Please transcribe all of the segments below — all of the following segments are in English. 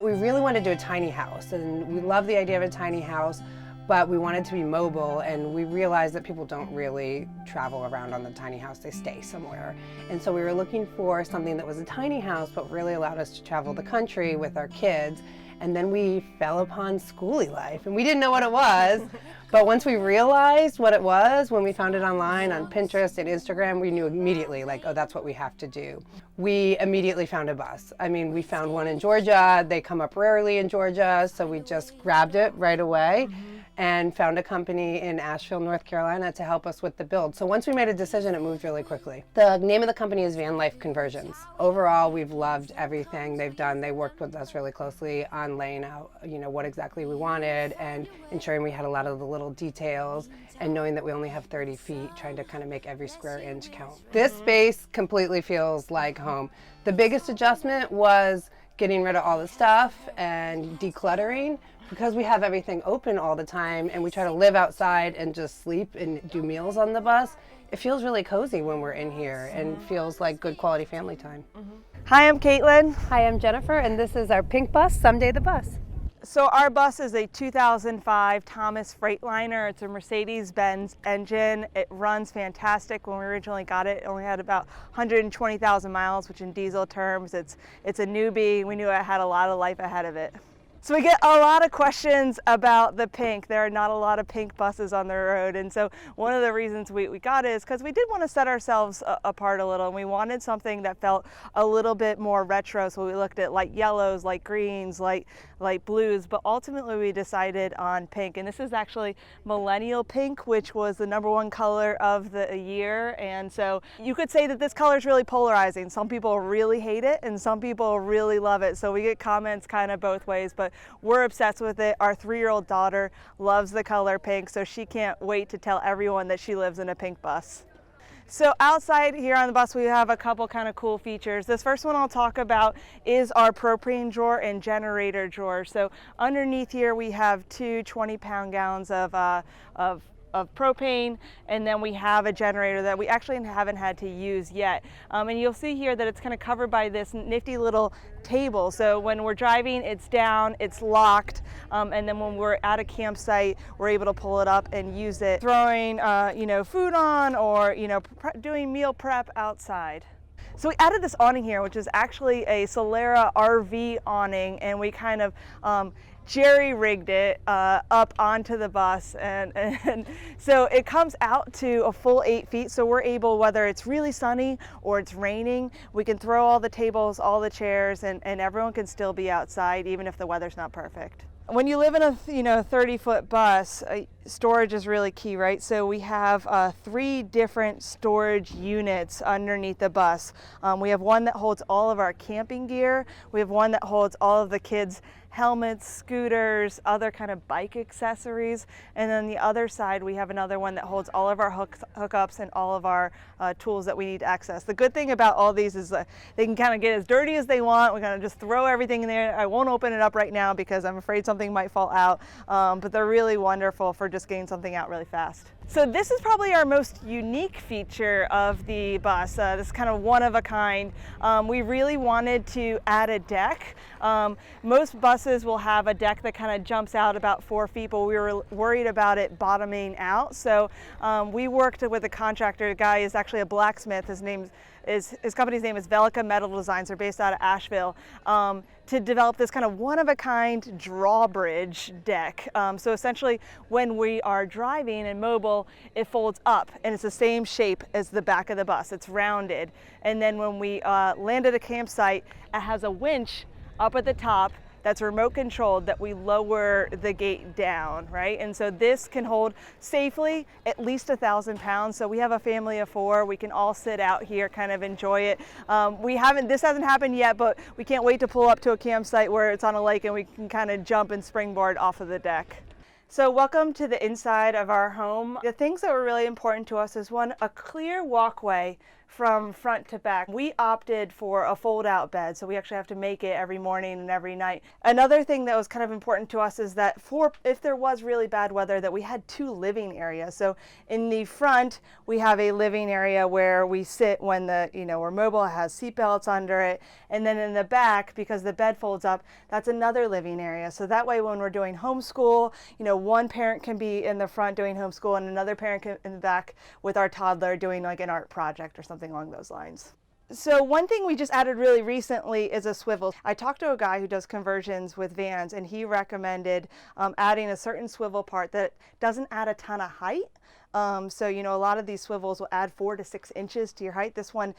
We really wanted to do a tiny house, and we love the idea of a tiny house, but we wanted to be mobile, and we realized that people don't really travel around on the tiny house, they stay somewhere. And so we were looking for something that was a tiny house, but really allowed us to travel the country with our kids. And then we fell upon schoolie life, and we didn't know what it was. But once we realized what it was, when we found it online on Pinterest and Instagram, we knew immediately, like, oh, that's what we have to do. We immediately found a bus. I mean, we found one in Georgia. They come up rarely in Georgia, so we just grabbed it right away and found a company in Asheville, North Carolina to help us with the build. So once we made a decision, it moved really quickly. The name of the company is Van Life Conversions. Overall, we've loved everything they've done. They worked with us really closely on laying out, what exactly we wanted and ensuring we had a lot of the little details, and knowing that we only have 30 feet, trying to kind of make every square inch count. This space completely feels like home. The biggest adjustment was getting rid of all the stuff and decluttering, because we have everything open all the time and we try to live outside and just sleep and do meals on the bus. It feels really cozy when we're in here and feels like good quality family time. Hi, I'm Caitlin. Hi, I'm Jennifer, and this is our pink bus, Someday the Bus. So our bus is a 2005 Thomas Freightliner. It's a Mercedes-Benz engine. It runs fantastic. When we originally got it, it only had about 120,000 miles, which in diesel terms, it's a newbie. We knew it had a lot of life ahead of it. So we get a lot of questions about the pink. There are not a lot of pink buses on the road, and so one of the reasons we got it is because we did want to set ourselves apart a little, and we wanted something that felt a little bit more retro. So we looked at light yellows, light greens, light blues, but ultimately we decided on pink. And this is actually millennial pink, which was the #1 color of the year. And so you could say that this color is really polarizing. Some people really hate it and some people really love it. So we get comments kind of both ways, but we're obsessed with it. Our 3-year-old daughter loves the color pink, so she can't wait to tell everyone that she lives in a pink bus. So outside here on the bus, we have a couple kind of cool features. This first one I'll talk about is our propane drawer and generator drawer. So underneath here, we have two 20-pound gallons of propane, and then we have a generator that we actually haven't had to use yet. And you'll see here that it's kind of covered by this nifty little table. So when we're driving, it's down, it's locked, and then when we're at a campsite, we're able to pull it up and use it, throwing food on, or doing meal prep outside. So we added this awning here, which is actually a Solera RV awning, and we kind of jerry-rigged it up onto the bus, and so it comes out to a full 8 feet, so we're able, whether it's really sunny or it's raining, we can throw all the tables, all the chairs, and everyone can still be outside even if the weather's not perfect. When you live in a 30-foot bus, storage is really key, right? So we have 3 different storage units underneath the bus. We have one that holds all of our camping gear. We have one that holds all of the kids' helmets, scooters, other kind of bike accessories. And then the other side, we have another one that holds all of our hookups and all of our tools that we need to access. The good thing about all these is that they can kind of get as dirty as they want. We're going to just throw everything in there. I won't open it up right now because I'm afraid something might fall out, but they're really wonderful for just getting something out really fast. So this is probably our most unique feature of the bus. This is kind of one of a kind. We really wanted to add a deck. Most buses will have a deck that kind of jumps out about 4 feet, but we were worried about it bottoming out. So we worked with a contractor. The guy is actually a blacksmith. His company's name is Velica Metal Designs. They're based out of Asheville, to develop this kind of one-of-a-kind drawbridge deck. So essentially, when we are driving and mobile, it folds up, and it's the same shape as the back of the bus. It's rounded. And then when we land at a campsite, it has a winch up at the top that's remote controlled that we lower the gate down, right? And so this can hold safely at least 1,000 pounds. So we have a family of 4. We can all sit out here, kind of enjoy it. This hasn't happened yet, but we can't wait to pull up to a campsite where it's on a lake and we can kind of jump and springboard off of the deck. So welcome to the inside of our home. The things that were really important to us is, one, a clear walkway from front to back. We opted for a fold-out bed, so we actually have to make it every morning and every night. Another thing that was kind of important to us is that if there was really bad weather, that we had 2 living areas. So in the front, we have a living area where we sit when we're mobile, it has seat belts under it. And then in the back, because the bed folds up, that's another living area. So that way when we're doing homeschool, one parent can be in the front doing homeschool and another parent can in the back with our toddler doing like an art project or something along those lines. So one thing we just added really recently is a swivel. I talked to a guy who does conversions with vans, and he recommended adding a certain swivel part that doesn't add a ton of height. So a lot of these swivels will add 4 to 6 inches to your height. This one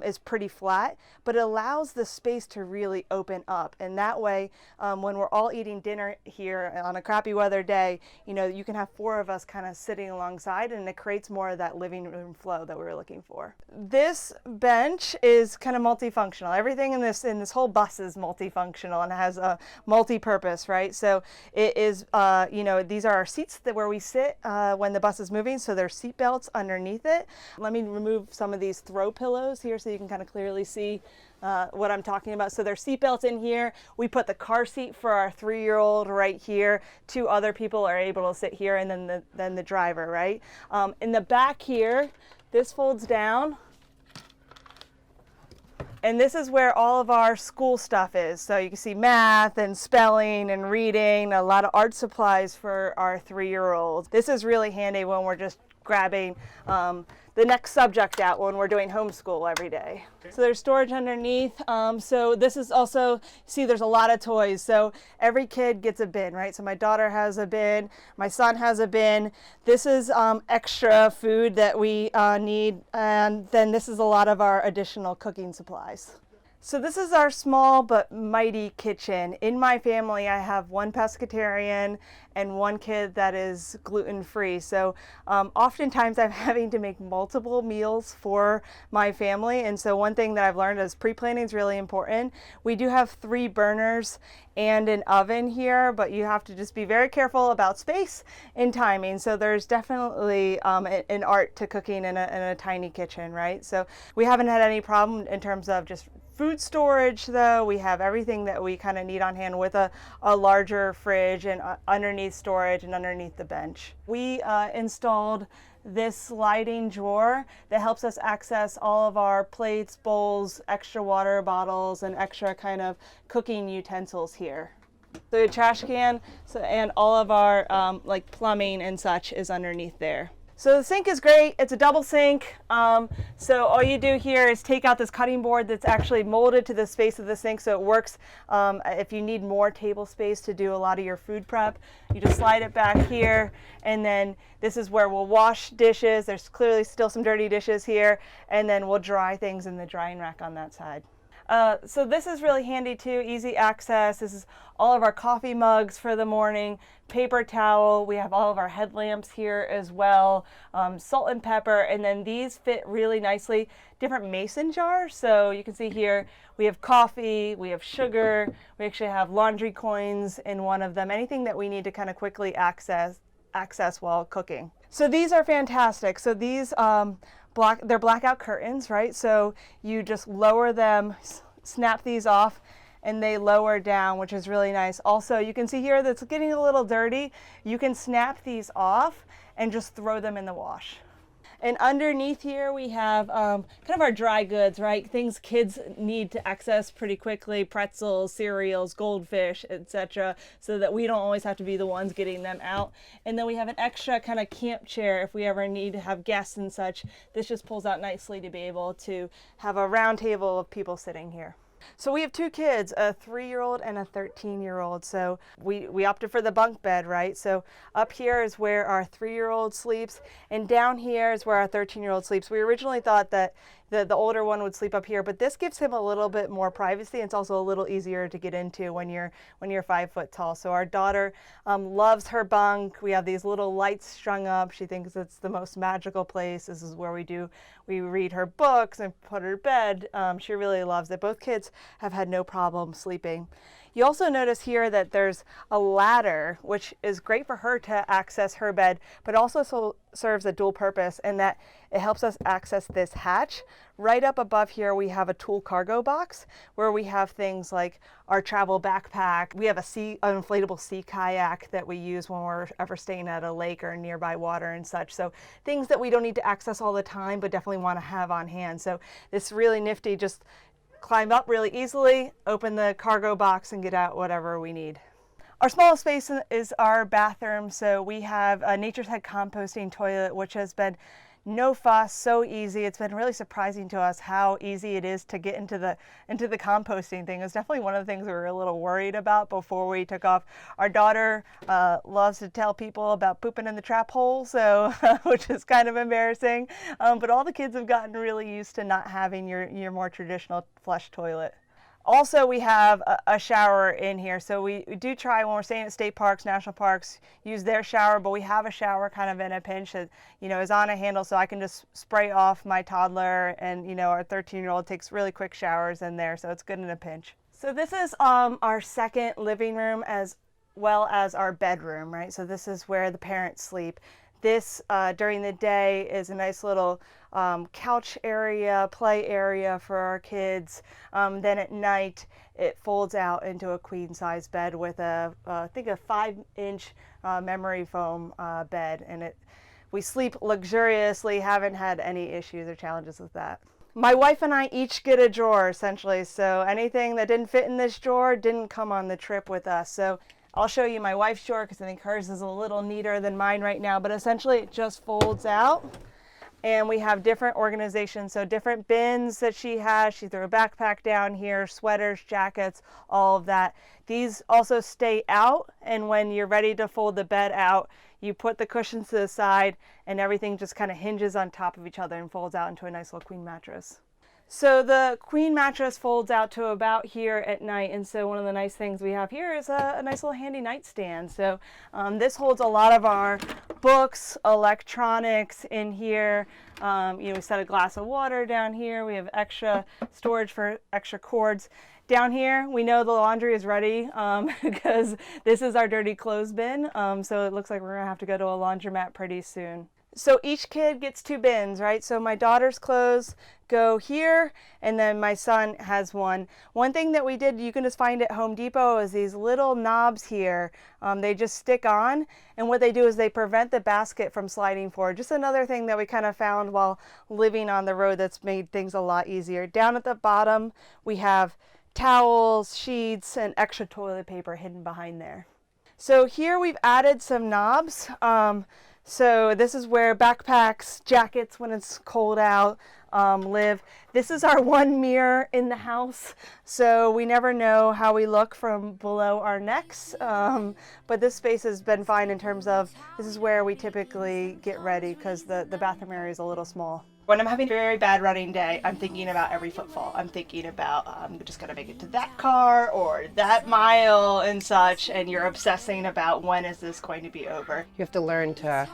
is pretty flat, but it allows the space to really open up. And that way, when we're all eating dinner here on a crappy weather day, you can have 4 of us kind of sitting alongside, and it creates more of that living room flow that we were looking for. This bench is kind of multifunctional. Everything in this whole bus is multifunctional and has a multi-purpose, right? So it is, these are our seats where we sit when the bus is moving. So there's seat belts underneath it. Let me remove some of these throw pillows here so you can kind of clearly see what I'm talking about. So there's seat belts in here. We put the car seat for our 3-year-old right here. 2 other people are able to sit here, and then the driver, right? In the back here, this folds down. And this is where all of our school stuff is. So you can see math and spelling and reading, a lot of art supplies for our 3-year-olds. This is really handy when we're just grabbing the next subject out when we're doing homeschool every day. Okay. So there's storage underneath. So this is also, see there's a lot of toys. So every kid gets a bin, right? So my daughter has a bin, my son has a bin. This is extra food that we need. And then this is a lot of our additional cooking supplies. So this is our small but mighty kitchen. In my family, I have 1 pescatarian and 1 kid that is gluten-free. So oftentimes I'm having to make multiple meals for my family. And so one thing that I've learned is pre-planning is really important. We do have 3 burners and an oven here, but you have to just be very careful about space and timing. So there's definitely an art to cooking in a tiny kitchen, right? So we haven't had any problem in terms of just food storage, though. We have everything that we kind of need on hand with a larger fridge and underneath storage and underneath the bench. We installed this sliding drawer that helps us access all of our plates, bowls, extra water bottles, and extra kind of cooking utensils here. The trash can and all of our like plumbing and such is underneath there. So the sink is great. It's a double sink. So all you do here is take out this cutting board that's actually molded to the space of the sink, so it works if you need more table space to do a lot of your food prep. You just slide it back here, and then this is where we'll wash dishes. There's clearly still some dirty dishes here, and then we'll dry things in the drying rack on that side. So this is really handy too, easy access. This is all of our coffee mugs for the morning, paper towel. We have all of our headlamps here as well, salt and pepper, and then these fit really nicely, different mason jars. So you can see here, we have coffee, we have sugar, we actually have laundry coins in one of them, anything that we need to kind of quickly access while cooking. So these are fantastic. So these, they're blackout curtains, right? So you just lower them, snap these off, and they lower down, which is really nice. Also, you can see here that's getting a little dirty. You can snap these off and just throw them in the wash. And underneath here we have kind of our dry goods, right? Things kids need to access pretty quickly, pretzels, cereals, goldfish, etc., so that we don't always have to be the ones getting them out. And then we have an extra kind of camp chair if we ever need to have guests and such. This just pulls out nicely to be able to have a round table of people sitting here. So we have 2 kids, a 3-year-old and a 13-year-old. So we opted for the bunk bed, right? So up here is where our 3-year-old sleeps, and down here is where our 13-year-old sleeps. We originally thought that the older one would sleep up here, but this gives him a little bit more privacy. It's also a little easier to get into when you're 5 foot tall. So our daughter loves her bunk. We have these little lights strung up. She thinks it's the most magical place. This is where we read her books and put her to bed. She really loves it. Both kids have had no problem sleeping. You also notice here that there's a ladder, which is great for her to access her bed, but also serves a dual purpose in that it helps us access this hatch. Right up above here, we have a tool cargo box where we have things like our travel backpack. We have an inflatable sea kayak that we use when we're ever staying at a lake or nearby water and such. So things that we don't need to access all the time, but definitely want to have on hand. So it's really nifty. Just climb up really easily, open the cargo box, and get out whatever we need. Our smallest space is our bathroom. So we have a Nature's Head composting toilet, which has been no fuss, so easy. It's been really surprising to us how easy it is to get into the composting thing. It's definitely one of the things we were a little worried about before we took off. Our daughter loves to tell people about pooping in the trap hole, so which is kind of embarrassing. But all the kids have gotten really used to not having your more traditional flush toilet. Also, we have a shower in here. So we do try when we're staying at state parks, national parks, use their shower, but we have a shower kind of in a pinch that, is on a handle, so I can just spray off my toddler, and, our 13-year-old takes really quick showers in there, so it's good in a pinch. So this is our second living room as well as our bedroom, right? So this is where the parents sleep. This, during the day, is a nice little couch area, play area for our kids. Then at night, it folds out into a queen-size bed with I think a 5-inch memory foam bed. And we sleep luxuriously, haven't had any issues or challenges with that. My wife and I each get a drawer, essentially. So anything that didn't fit in this drawer didn't come on the trip with us. So I'll show you my wife's drawer because I think hers is a little neater than mine right now, but essentially it just folds out, and we have different organizations, so different bins that she has. She threw a backpack down here, sweaters, jackets, all of that. These also stay out, and when you're ready to fold the bed out, you put the cushions to the side, and everything just kind of hinges on top of each other and folds out into a nice little queen mattress. So the queen mattress folds out to about here at night, and so one of the nice things we have here is a nice little handy nightstand. So this holds a lot of our books, electronics in here. We set a glass of water down here. We have extra storage for extra cords. Down here, we know the laundry is ready because this is our dirty clothes bin. So it looks like we're gonna have to go to a laundromat pretty soon. So each kid gets 2 bins, right? So my daughter's clothes go here, and then my son has one. One thing that we did, you can just find at Home Depot, is these little knobs here. They just stick on, and what they do is they prevent the basket from sliding forward. Just another thing that we kind of found while living on the road that's made things a lot easier. Down at the bottom, we have towels, sheets, and extra toilet paper hidden behind there. So here we've added some knobs. So this is where backpacks, jackets when it's cold out, live. This is our one mirror in the house, so we never know how we look from below our necks, but this space has been fine in terms of this is where we typically get ready because the bathroom area is a little small. When I'm having a very bad running day, I'm thinking about every footfall. I'm thinking about I'm just gonna make it to that car or that mile and such, and you're obsessing about when is this going to be over. You have to learn to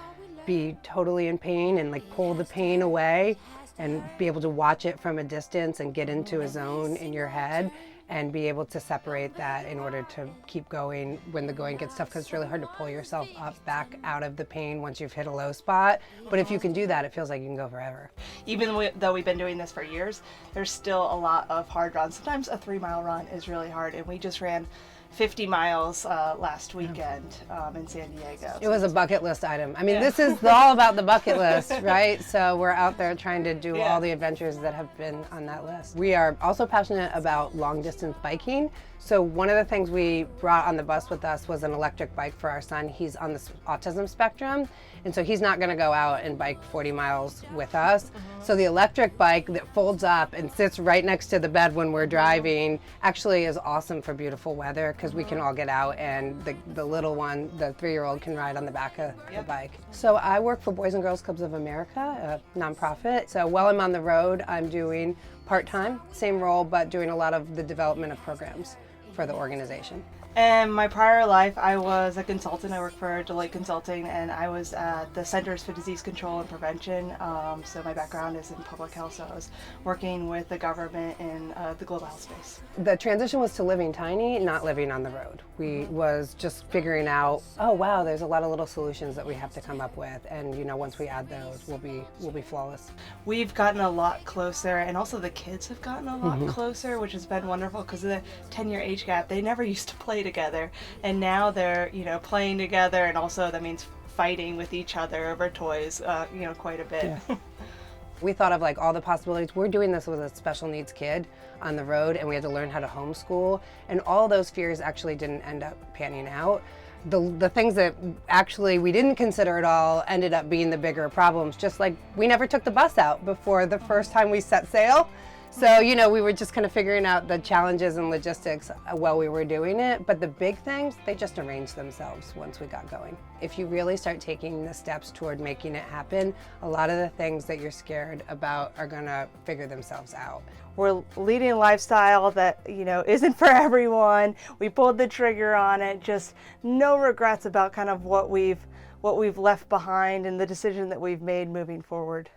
be totally in pain and pull the pain away and be able to watch it from a distance and get into a zone in your head and be able to separate that in order to keep going when the going gets tough, because it's really hard to pull yourself up back out of the pain once you've hit a low spot. But if you can do that, it feels like you can go forever. Even though we've been doing this for years, there's still a lot of hard runs. Sometimes a 3-mile run is really hard, and we just ran 50 miles last weekend in San Diego. It was a bucket list item. I mean, this is all about the bucket list, right? So we're out there trying to do all the adventures that have been on that list. We are also passionate about long distance biking. So one of the things we brought on the bus with us was an electric bike for our son. He's on the autism spectrum, and so he's not gonna go out and bike 40 miles with us. So the electric bike that folds up and sits right next to the bed when we're driving actually is awesome for beautiful weather, because we can all get out, and the little one, the 3-year-old, can ride on the back of the bike. So I work for Boys and Girls Clubs of America, a nonprofit. So while I'm on the road, I'm doing part-time, same role, but doing a lot of the development of programs for the organization. And my prior life, I was a consultant. I worked for Deloitte Consulting, and I was at the Centers for Disease Control and Prevention. So my background is in public health, so I was working with the government in the global health space. The transition was to living tiny, not living on the road. We was just figuring out, oh wow, there's a lot of little solutions that we have to come up with, and you know, once we add those, we'll be flawless. We've gotten a lot closer, and also the kids have gotten a lot closer, which has been wonderful because of the 10-year age gap. They never used to play together, and now they're playing together, and also that means fighting with each other over toys quite a bit. Yeah. We thought of like all the possibilities. We're doing this with a special needs kid on the road, and we had to learn how to homeschool, and all those fears actually didn't end up panning out. The things that actually we didn't consider at all ended up being the bigger problems, just like we never took the bus out before the first time we set sail. So, we were just kind of figuring out the challenges and logistics while we were doing it, but the big things, they just arranged themselves once we got going. If you really start taking the steps toward making it happen, a lot of the things that you're scared about are gonna figure themselves out. We're leading a lifestyle that, isn't for everyone. We pulled the trigger on it, just no regrets about kind of what we've left behind and the decision that we've made moving forward.